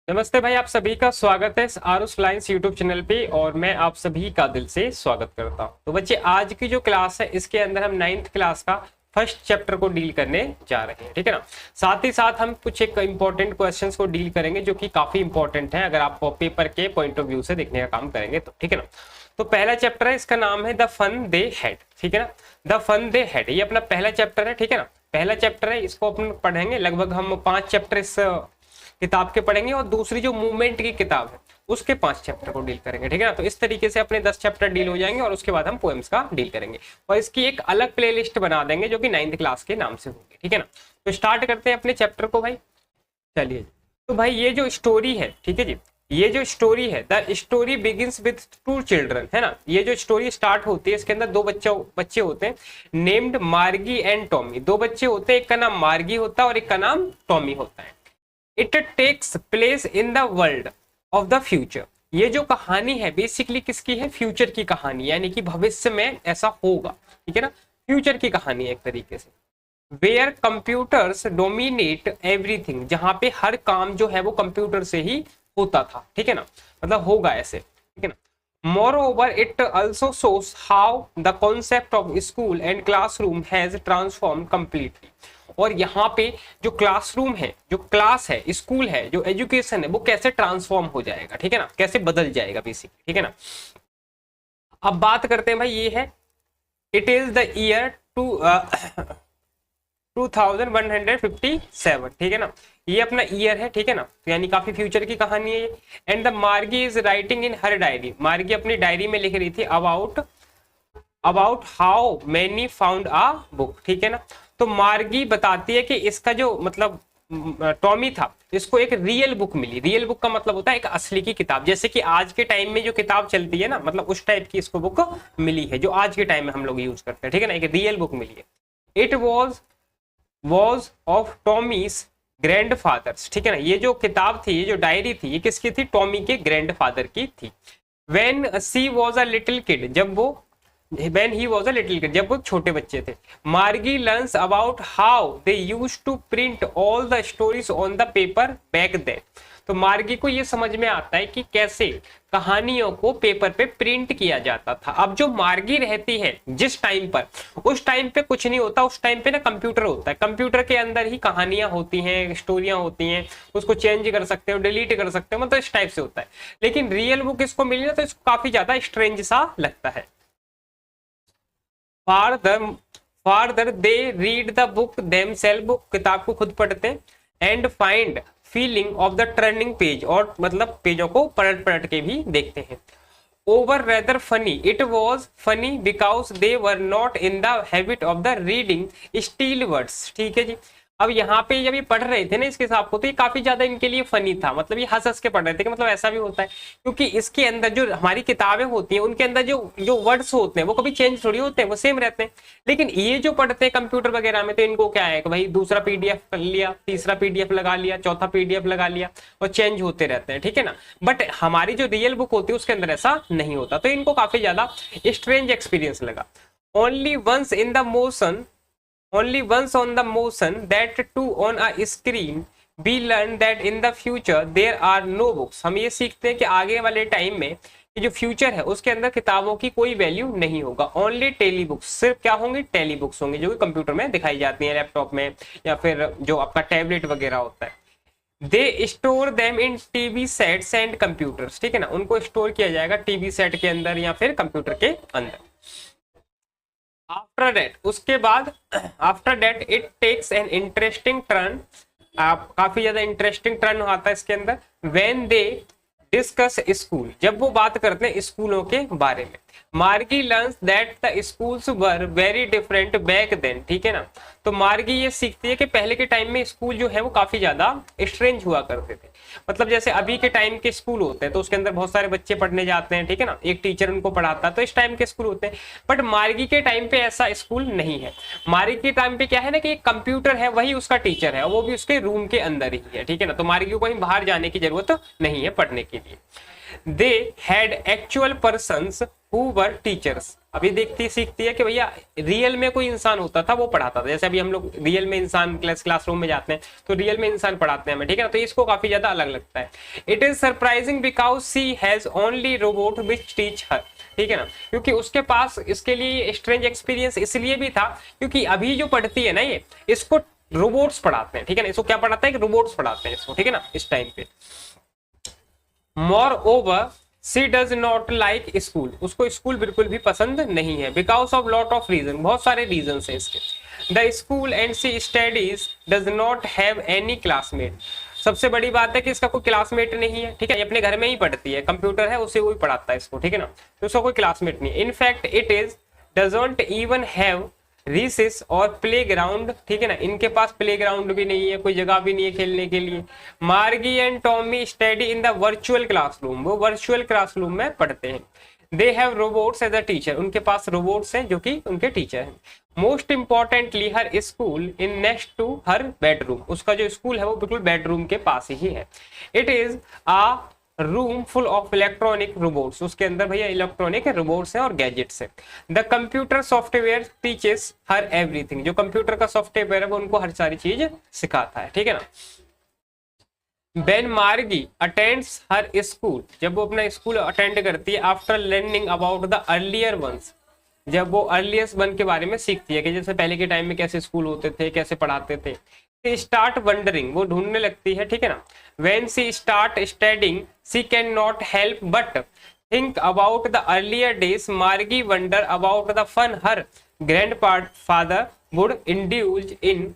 नमस्ते भाई, आप सभी का स्वागत है आरुष लाइंस यूट्यूब चैनल पे और मैं आप सभी का दिल से स्वागत करता हूं। तो बच्चे, आज की जो क्लास है इसके अंदर हम 9th क्लास का फर्स्ट चैप्टर को डील करने जा रहे हैं, ठीक है ना। साथ ही साथ हम कुछ एक इंपॉर्टेंट क्वेश्चंस को डील करेंगे जो कि काफी इंपॉर्टेंट है अगर आप पेपर के पॉइंट ऑफ व्यू से देखने का काम करेंगे तो, ठीक है ना। तो पहला चैप्टर है, इसका नाम है द फन दे हैड, ठीक है ना। द फन दे हैड, ये अपना पहला चैप्टर है, ठीक है ना। पहला चैप्टर है, इसको अपन पढ़ेंगे। लगभग हम 5 चैप्टर इस किताब के पढ़ेंगे और दूसरी जो मूवमेंट की किताब है उसके 5 चैप्टर को डील करेंगे, ठीक है ना। तो इस तरीके से अपने 10 चैप्टर डील हो जाएंगे और उसके बाद हम पोएम्स का डील करेंगे और इसकी एक अलग प्लेलिस्ट बना देंगे जो कि 9th क्लास के नाम से होगी, ठीक है ना। तो स्टार्ट करते हैं अपने चैप्टर को भाई, चलिए। तो भाई ये जो स्टोरी है, ठीक है जी, ये जो स्टोरी है, the story begins with 2 children, है ना। ये जो स्टोरी स्टार्ट होती है इसके अंदर 2 बच्चे होते हैं, नेम्ड मार्गी एंड टॉमी। 2 बच्चे होते हैं, एक का नाम मार्गी होता है और एक का नाम टॉमी होता है। It takes place in the world of the future. ये जो कहानी है बेसिकली किसकी है? फ्यूचर की कहानी, यानी कि भविष्य में ऐसा होगा, ठीक है ना। फ्यूचर की कहानी है एक तरीके से। वेयर कंप्यूटर्स डोमिनेट एवरीथिंग, जहां पे हर काम जो है वो कंप्यूटर से ही होता था, ठीक है ना, मतलब होगा ऐसे, ठीक है ना। Moreover it also shows how the concept of school and classroom has transform completely. और यहाँ पे जो क्लासरूम है, जो क्लास है, स्कूल है, जो एजुकेशन है, वो कैसे ट्रांसफॉर्म हो जाएगा, ठीक है ना, कैसे बदल जाएगा बेसिकली, ठीक है ना। अब बात करते हैं भाई, ये है इट इज द ईयर 2157, ठीक है ना। ये अपना ईयर है, ठीक है ना, तो यानी काफी फ्यूचर की कहानी है ये। And the Margie is writing in her diary, Margie अपनी डायरी में लिख रही थी about how many found a book, ठीक है ना। तो मार्गी बताती है कि इसका जो मतलब टॉमी था, इसको एक रियल बुक मिली। रियल बुक का मतलब होता है एक असली की किताब, जैसे कि आज के टाइम में जो किताब चलती है ना, मतलब उस टाइप की इसको बुक मिली है जो आज के टाइम में हम लोग यूज करते हैं, ठीक है ना, एक रियल बुक मिली है। It was of Tommy's grandfathers, ठीक है ना। ये जो किताब थी, ये जो डायरी थी, ये किसकी थी? टॉमी के ग्रैंडफादर की थी। When she was a little kid, when he was a little kid, जब वो छोटे बच्चे थे। मार्गी learns about how they used to print all the stories on the paper back then। तो मार्गी को ये समझ में आता है कि कैसे कहानियों को पेपर पे प्रिंट किया जाता था। अब जो मार्गी रहती है जिस टाइम पर, उस टाइम पे कुछ नहीं होता, उस टाइम पे ना कंप्यूटर होता है। कंप्यूटर के अंदर ही कहानियां होती हैं, स्टोरियां होती हैं, उसको चेंज कर सकते हो, डिलीट कर सकते हो, मतलब इस टाइप से होता है। लेकिन रियल बुक इसको मिली ना तो इसको काफी ज्यादा स्ट्रेंज सा लगता है। Further they read the book themselves, book किताब को खुद पढ़ते हैं। And find feeling of the turning page, और मतलब पेजों को पलट पलट के भी देखते हैं। Over rather funny, it was funny because they were not in the habit of the reading steel words, ठीक है जी। अब यहाँ पे जब ये पढ़ रहे थे ना इसके हिसाब को, तो ये काफी ज्यादा इनके लिए फनी था, मतलब ये हंस हंस के पढ़ रहे थे कि मतलब ऐसा भी होता है, क्योंकि इसके अंदर जो हमारी किताबें होती हैं उनके अंदर जो जो वर्ड्स होते हैं वो कभी चेंज थोड़ी होते हैं, वो सेम रहते हैं। लेकिन ये जो पढ़ते हैं कंप्यूटर वगैरह में, तो इनको क्या है कि भाई दूसरा पीडीएफ लिया, तीसरा पीडीएफ लगा लिया, चौथा पीडीएफ लगा लिया और चेंज होते रहते हैं, ठीक है ना। बट हमारी जो रियल बुक होती है उसके अंदर ऐसा नहीं होता, तो इनको काफी ज्यादा स्ट्रेंज एक्सपीरियंस लगा। Only once on the motion that to on a screen we learn that in the future there are no books। हम ये सीखते हैं कि आगे वाले टाइम में कि जो फ्यूचर है उसके अंदर किताबों की कोई वैल्यू नहीं होगा। ओनली टेली बुक्स, सिर्फ क्या होंगे? टेली बुक्स होंगे, जो कि कंप्यूटर में दिखाई जाती हैं, लैपटॉप में या फिर जो आपका टैबलेट वगैरह होता है। They store them in TV sets and computers, ठीक है ना, उनको स्टोर किया जाएगा टीवी सेट के अंदर या फिर कंप्यूटर के अंदर। आफ्टर दैट, उसके बाद after that it takes an interesting turn, काफी ज्यादा इंटरेस्टिंग टर्न आता है इसके अंदर। व्हेन दे डिस्कस स्कूल, जब वो बात करते हैं स्कूलों के बारे में। Margie learns that the schools were very different back then, ठीक है ना। तो मार्गी ये सीखती है कि पहले के टाइम में स्कूल जो है वो काफी ज्यादा स्ट्रेंज हुआ करते थे, मतलब जैसे अभी के टाइम के स्कूल होते हैं तो उसके अंदर बहुत सारे बच्चे पढ़ने जाते हैं, ठीक है ना, एक टीचर उनको पढ़ाता है, तो इस टाइम के स्कूल होते हैं। बट मार्गी के टाइम पे ऐसा स्कूल नहीं है। मार्गी के टाइम पे क्या है ना कि एक कंप्यूटर है, वही उसका टीचर है, वो भी उसके रूम के अंदर ही है, ठीक है ना। तो मार्गी को कहीं बाहर जाने की जरूरत नहीं है पढ़ने के लिए। They had actual persons who were teachers. अभी देखती सीखती है कि भैया रियल में कोई इंसान होता था वो पढ़ाता था। जैसे अभी हम लोग रियल में इंसान क्लासरूम में जाते हैं तो रियल में इंसान पढ़ाते हैं हमें, ठीक है ना। तो इसको काफी ज्यादा अलग लगता है। It is surprising because she has only robot which teach her, ठीक है ना। क्योंकि उसके पास इसके लिए स्ट्रेंज एक्सपीरियंस इसलिए भी था क्योंकि अभी जो पढ़ती है ना ये, इसको रोबोट्स पढ़ाते हैं, ठीक है ना। इसको क्या पढ़ाते हैं, रोबोट्स पढ़ाते हैं इसको, ठीक है ना, इस टाइम पे। Moreover she does not like school, उसको स्कूल बिल्कुल भी पसंद नहीं है। Because of lot of reason, बहुत सारे रीजन है इसके। The school and she studies does not have any classmate, सबसे बड़ी बात है कि इसका कोई क्लासमेट नहीं है, ठीक है। अपने घर में ही पढ़ती है, कंप्यूटर है उसे वही पढ़ाता है इसको, ठीक है ना। तो उसका कोई क्लासमेट नहीं है। In fact it is doesn't even have recess और प्ले ग्राउंड, ठीक है ना। इनके पास प्ले ग्राउंड भी नहीं है, कोई जगह भी नहीं है खेलने के लिए। Margie and Tommy study in the virtual classroom, वो वर्चुअल क्लासरूम में पढ़ते हैं। They have robots as a teacher, उनके पास रोबोट्स हैं जो कि उनके टीचर हैं। Most importantly her school in next to her bedroom, उसका जो स्कूल है वो बिल्कुल बेडरूम के पास ही है। It is a room full of electronic robots, उसके अंदर भैया इलेक्ट्रॉनिक रोबोट्स हैं और गैजेट्स हैं। The computer software teaches her everything, जो कंप्यूटर का सॉफ्टवेयर है वो उनको हर सारी चीज सिखाता है, ठीक है ना। बेन मार्गी अटेंड्स हर स्कूल, जब वो अपना स्कूल अटेंड करती है after learning about the earlier ones, जब वो अर्लियस्ट वन के बारे में सीखती है कि जैसे पहले के टाइम में कैसे स्कूल होते थे, कैसे पढ़ाते थे। स्टार्ट वंडरिंग, वो ढूंढने लगती है, ठीक है ना। When she start studying she can not help but think about the earlier days. Margie wonder about the fun her grandfather would indulge in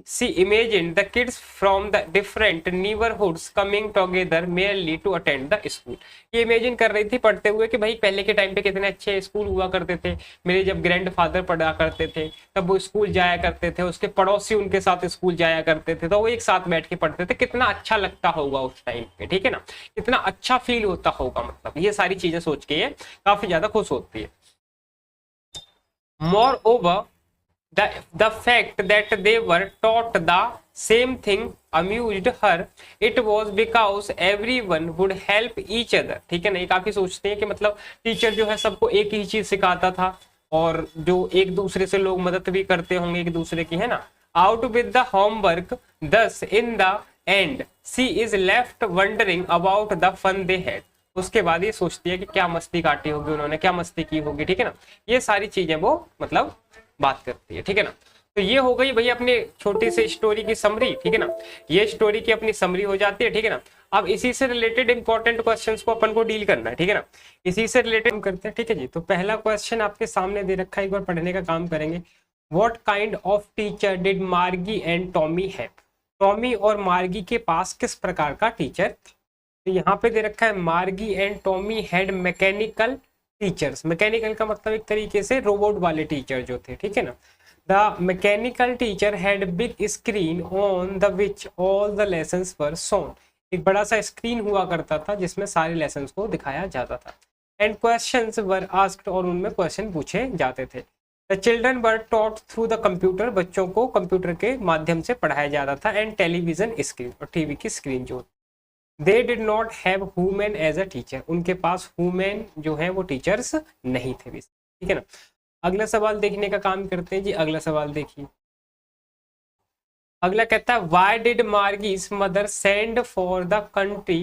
she imagined the kids from the different neighborhoods coming together merely to attend the school। ये imagine कर रही थी पढ़ते हुए कि भाई पहले के टाइम पे कितने अच्छे स्कूल हुआ करते थे, मेरे जब ग्रैंड फादर पढ़ा करते थे तब वो स्कूल जाया करते थे, उसके पड़ोसी उनके साथ स्कूल जाया करते थे तो वो एक साथ बैठ के पढ़ते थे, कितना अच्छा लगता होगा उस टाइम पे, ठीक है ना, कितना अच्छा फील होता होगा। मतलब ये सारी चीजें सोच के ये काफी ज्यादा खुश होती है। More over the fact that they were taught the same thing amused her। it was because everyone would help each other, ठीक है ना। ये काफी सोचते हैं कि मतलब टीचर जो है सबको एक ही चीज सिखाता था और जो एक दूसरे से लोग मदद भी करते होंगे एक दूसरे की, है ना। आउट विद द होमवर्क दस in the end she is left wondering about the fun they had. उसके बाद ये सोचती है कि क्या मस्ती काटी होगी उन्होंने, क्या मस्ती की होगी, ठीक है ना। ये सारी चीजें वो मतलब बात करती है, ठीक है ना। तो ये हो गई भैया अपनी छोटी सी स्टोरी की समरी, ठीक है ना। ये स्टोरी की अपनी समरी हो जाती है, ठीक है ना। अब इसी से रिलेटेड इंपॉर्टेंट क्वेश्चंस को अपन को डील करना है, ठीक है ना। इसी से रिलेटेड हम करते हैं, ठीक है जी। तो पहला क्वेश्चन आपके सामने दे रखा है, एक बार पढ़ने का काम करेंगे। What kind of teacher did मार्गी एंड टॉमी हैव। टॉमी और मार्गी के पास किस प्रकार का टीचर था। तो यहाँ पे दे रखा है मार्गी and Tommy had mechanical teachers. Mechanical का मतलब एक तरीके से रोबोट वाले टीचर जो थे, ठीक है ना। The mechanical teacher had big screen on the which all the lessons were shown. एक बड़ा सा स्क्रीन हुआ करता था जिसमें सारे लेसन्स को दिखाया जाता था। एंड क्वेश्चंस वर आस्क्ड, और उनमें क्वेश्चन पूछे जाते थे। The children were taught through the computer, बच्चों को कंप्यूटर के माध्यम से पढ़ाया जाता था। एंड टेलीविजन स्क्रीन, और टीवी की स्क्रीन जो। They did not have human as a teacher, उनके पास ह्यूमन जो है वो टीचर्स नहीं थे, ठीक है ना। अगला सवाल देखने का काम करते हैं जी। अगला सवाल देखिए, अगला कहता है why did Margie's mother send for the country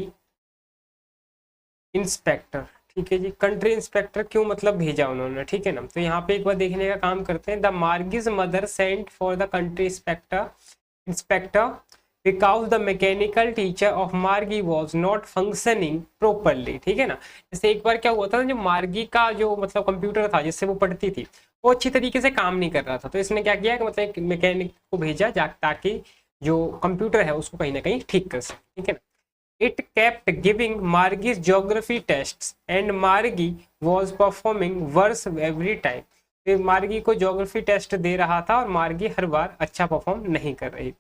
inspector. ठीक है जी, कंट्री इंस्पेक्टर क्यों मतलब भेजा उन्होंने, ठीक है ना। तो यहाँ पे एक बार देखने का काम करते हैं। The Margie's mother send for the country inspector because the mechanical teacher of मार्गी was not functioning properly, ठीक है ना। जैसे एक बार क्या हुआ था ना, जो मार्गी का जो मतलब कंप्यूटर था जिससे वो पढ़ती थी वो अच्छी तरीके से काम नहीं कर रहा था, तो इसने क्या किया कि मतलब एक मैकेनिक को भेजा ताकि जो कंप्यूटर है उसको कहीं ना कहीं ठीक कर सके, ठीक है ना। It kept giving Margie's geography tests and Margie was performing worse every time. मार्गी को ज्योग्राफी टेस्ट दे रहा था और मार्गी हर बार अच्छा परफॉर्म नहीं कर रही।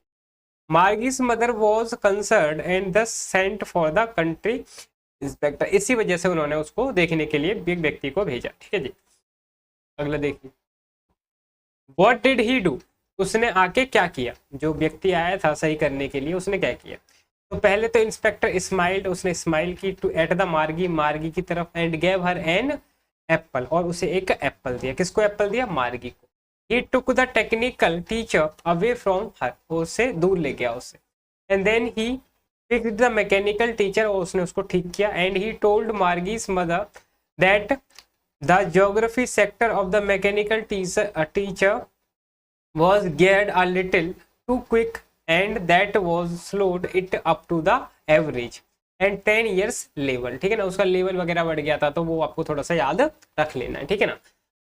मार्गीज मदर वॉज कंसर्न एंड दस sent for the country inspector, इसी वजह से उन्होंने उसको देखने के लिए एक व्यक्ति को भेजा, ठीक है जी। अगला देखिए, व्हाट डिड ही डू, उसने आके क्या किया, जो व्यक्ति आया था सही करने के लिए उसने क्या किया। तो पहले तो इंस्पेक्टर स्माइल्ड, उसने स्माइल की to at the Margie, Margie की तरफ, and gave her an apple, और उसे एक एप्पल दिया। किसको एप्पल दिया? मार्गी को। He took the technical teacher away from her, उससे दूर ले गया उससे। And then he picked the mechanical teacher, और उसने उसको ठीक किया। And he told Margie's mother that the geography sector of the mechanical teacher was geared a little too quick and that was slowed it up to the average and 10 years level। ठीक है ना, उसका level वगैरह बढ़ गया था, तो वो आपको थोड़ा सा याद रख लेना है। ठीक है ना,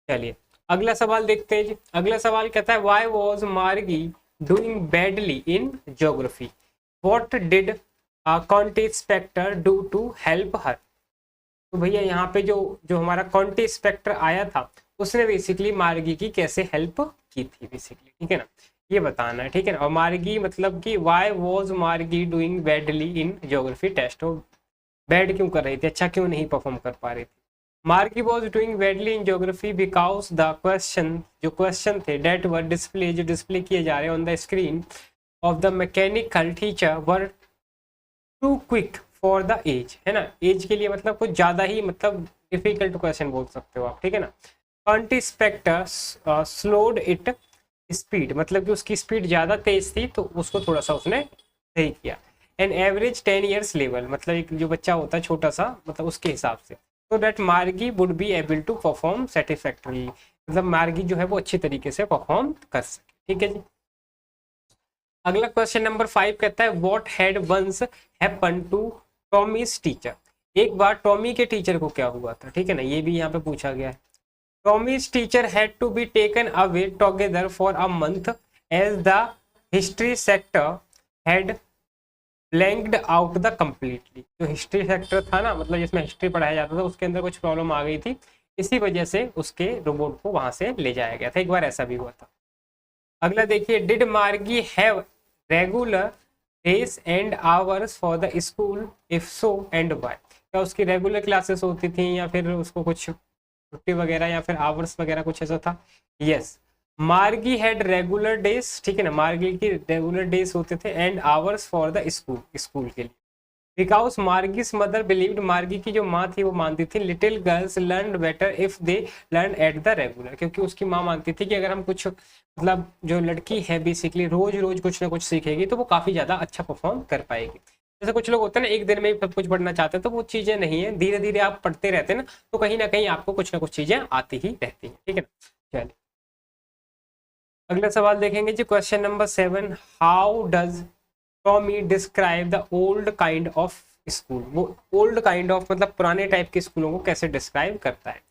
चलिए अगला सवाल देखते हैं जी। अगला सवाल कहता है why was मार्गी doing badly in geography, what did a county inspector do to help her। तो भैया यहाँ पे जो जो हमारा कॉन्टी इंस्पेक्टर आया था, उसने बेसिकली मार्गी की कैसे हेल्प की थी बेसिकली। ठीक है ना, ये बताना है। ठीक है ना, और मार्गी मतलब कि why was Margie doing badly in geography test, वो बैड क्यों कर रही थी, अच्छा क्यों नहीं परफॉर्म कर पा रही थी। Margie was doing badly in geography because the question, जो क्वेश्चन थे डेट वर डिस्प्ले, जो डिस्प्ले किए जा रहे हैं on the screen of the mechanical teacher were too quick for the age, है ना, एज के लिए मतलब कुछ ज्यादा ही मतलब डिफिकल्ट क्वेश्चन बोल सकते हो आप। ठीक है ना, कॉन्टी इंस्पेक्टर स्लोड इट स्पीड, मतलब कि उसकी स्पीड ज़्यादा तेज थी तो उसको थोड़ा सा उसने सही किया। एन एवरेज 10 ईयर्स लेवल, मतलब एक जो बच्चा होता है छोटा सा, मतलब उसके हिसाब से, तो that Margie would be able to perform satisfactorily, मतलब मार्गी जो है वो अच्छी तरीके से परफॉर्म कर सके। ठीक है जी। अगला क्वेश्चन नंबर 5 कहता है what had once happen to Tommy's teacher, एक बार टॉमी के टीचर को क्या हुआ था। ठीक है ना, ये भी यहाँ पे पूछा गया है। Tommy's teacher had to be taken away together for a month as the history sector had blanked out the completely। जो हिस्ट्री सेक्टर था ना, मतलब जिसमें हिस्ट्री पढ़ाया जाता था, उसके अंदर कुछ प्रॉब्लम आ गई थी, इसी वजह से उसके रोबोट को वहां से ले जाया गया था। एक बार ऐसा भी हुआ था। अगला देखिए, डिड मार्गी have regular days and hours for the school, if so and why. क्या उसकी रेगुलर क्लासेस होती थी या फिर उसको कुछ छुट्टी वगैरह या फिर आवर्स वगैरह कुछ ऐसा था। यस, मार्गी हैड रेगुलर डेज। ठीक है ना, मार्गी की रेगुलर डेज होते थे and hours for the school, school के लिए। बिकॉज मार्गीज मदर बिलीव्ड, मार्गी की जो माँ थी वो मानती थी little girls learn better if they learn at the regular, क्योंकि उसकी माँ मानती थी कि अगर हम कुछ मतलब जो लड़की है बेसिकली रोज रोज कुछ ना कुछ सीखेगी तो वो काफी ज्यादा अच्छा परफॉर्म कर पाएगी। जैसे कुछ लोग होते हैं ना, एक दिन में ही सब कुछ पढ़ना चाहते हैं, तो वो चीजें नहीं है, धीरे धीरे आप पढ़ते रहते हैं ना कहीं आपको कुछ ना कुछ चीजें आती ही रहती हैं। ठीक है ना, चलिए अगला सवाल देखेंगे जी। Question number 7, how does Tommy describe the old kind of school, वो ओल्ड काइंड ऑफ मतलब पुराने टाइप के स्कूलों को कैसे डिस्क्राइब करता है।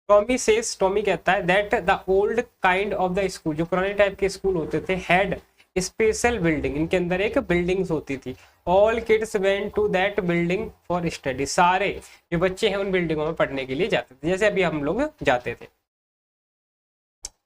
टॉमी सेज, टॉमी कहता है that the old kind of the school, जो पुराने टाइप के स्कूल होते थे, हैड स्पेशल बिल्डिंग, इनके अंदर एक बिल्डिंग्स होती थी। All kids went to that building for study, सारे जो बच्चे हैं उन बिल्डिंगों में पढ़ने के लिए जाते थे, जैसे अभी हम लोग जाते थे।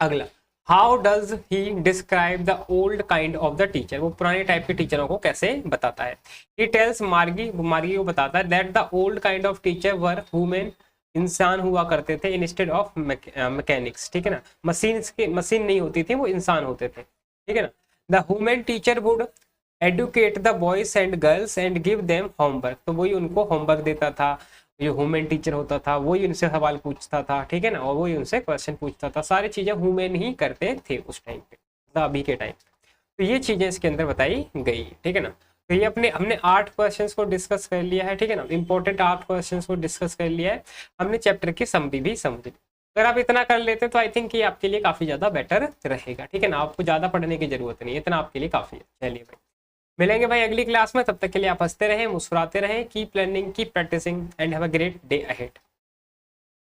अगला, how does he describe the old kind of the teacher, वो पुराने टाइप के टीचरों को कैसे बताता है। ही टेल्स मार्गी, मार्गी को बताता है that the old kind of teacher were women, इंसान हुआ करते थे, इंस्टेड ऑफ मैकेनिक्स। ठीक है ना, मशीन नहीं होती थी, वो इंसान होते थे। ठीक है ना, the women teacher would educate the boys and girls and give them homework, तो वही उनको होमवर्क देता था, जो वुमेन टीचर होता था वही उनसे सवाल पूछता था। ठीक है ना, और वही उनसे क्वेश्चन पूछता था, सारी चीजें वुमेन ही करते थे उस टाइम पे, मतलब अभी के टाइम पे। तो ये चीजें इसके अंदर बताई गई। ठीक है ना, तो ये हमने 8 क्वेश्चंस को डिस्कस कर लिया है। ठीक है ना, इंपॉर्टेंट 8 क्वेश्चंस को डिस्कस कर लिया है हमने, चैप्टर की समरी भी समझ ली। अगर आप इतना कर लेते तो आई थिंक ये आपके लिए काफी ज्यादा बेटर रहेगा। ठीक है ना, आपको ज्यादा पढ़ने की जरूरत नहीं है, इतना आपके लिए काफी है। चलिए भाई, मिलेंगे भाई अगली क्लास में, तब तक के लिए आप हंसते रहें, मुस्कुराते रहें, keep learning, keep practising and have a great day ahead.